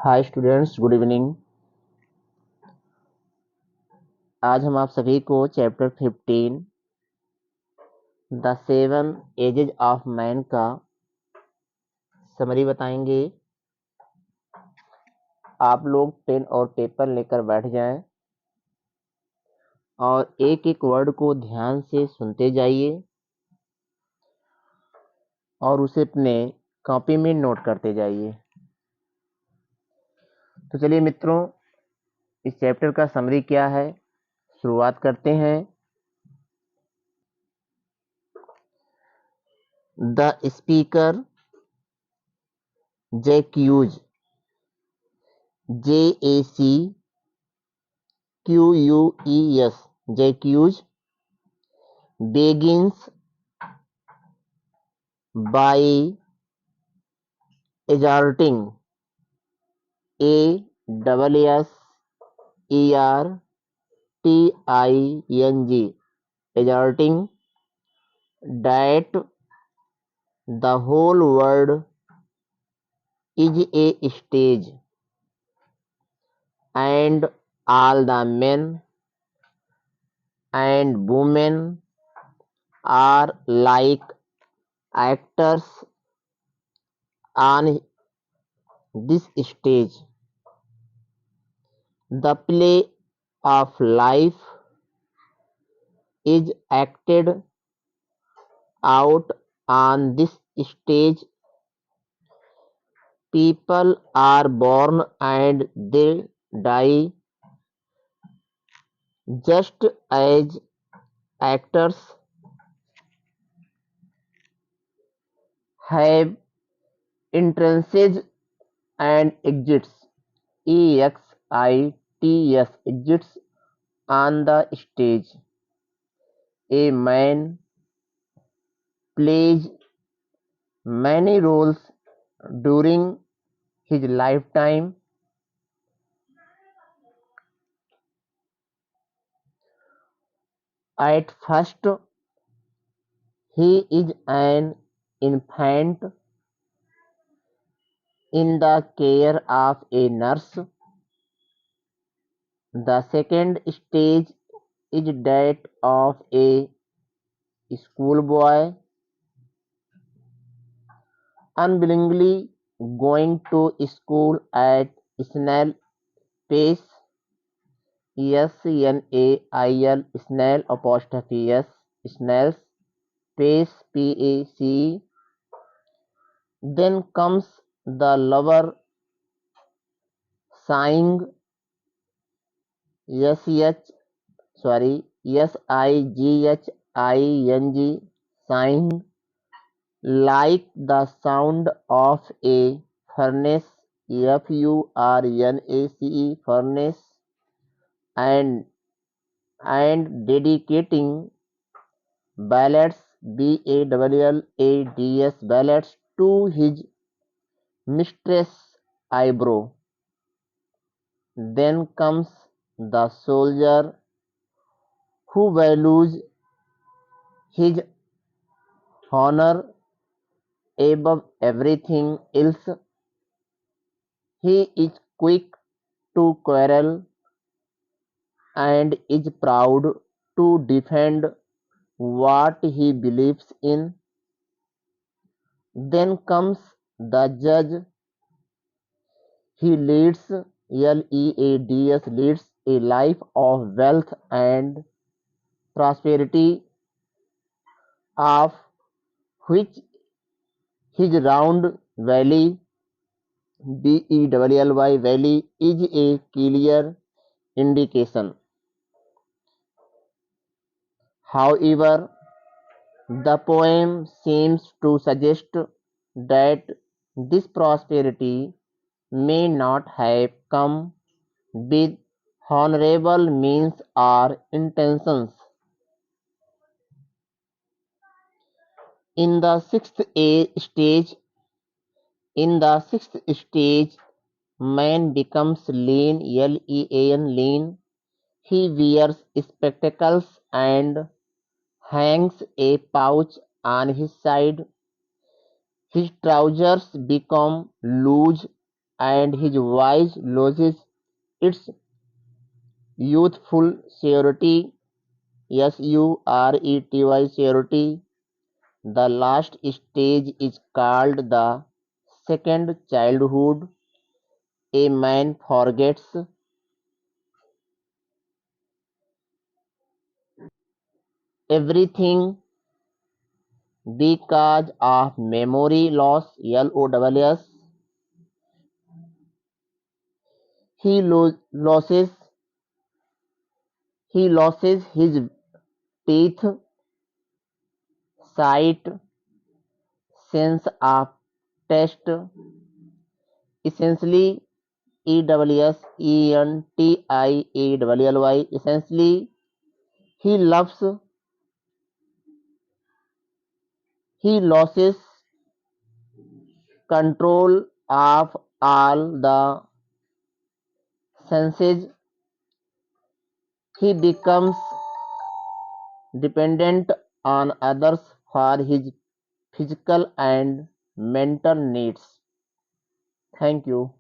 Hi students, good evening. आज हम आप सभी को chapter 15 the seven edges of man का समरी बताएंगे। आप लोग पेन और पेपर लेकर बैठ जाएं और एक एक वर्ड को ध्यान से सुनते जाइए और उसे अपने कॉपी में नोट करते जाइए। तो चलिए मित्रों, इस चैप्टर का समरी क्या है, शुरुआत करते हैं। The speaker Jacques JACQUES Jacques begins by exerting ASSERTING exerting that the whole world is a stage and all the men and women are like actors on this stage. The play of life is acted out on this stage. People are born and they die just as actors have entrances and exits. Exits on the stage. A man plays many roles during his lifetime. At first, he is an infant in the care of a nurse. The second stage is that of a schoolboy unwillingly going to school at snail pace. SNAIL snail apostrophe S snails pace PACE. Then comes the lover sighing SIGHING sighing like the sound of a furnace FURNACE furnace and dedicating ballads ballads to his mistress eyebrow. Then comes the soldier who values his honor above everything else. He is quick to quarrel and is proud to defend what he believes in. Then comes the judge. He leads leads a life of wealth and prosperity, of which his round valley valley is a clear indication. However, the poem seems to suggest that this prosperity may not have come with honorable means or intentions. In the sixth stage, man becomes lean, lean. He wears spectacles and hangs a pouch on his side. His trousers become loose and his voice loses its youthful surety. Surety, surety. The last stage is called the second childhood. A man forgets everything because of memory loss. LOSS. He loses his teeth, sight, sense of taste. Essentially, EWSENTIALLY. Essentially, he loves. He loses control of all the senses. He becomes dependent on others for his physical and mental needs. Thank you.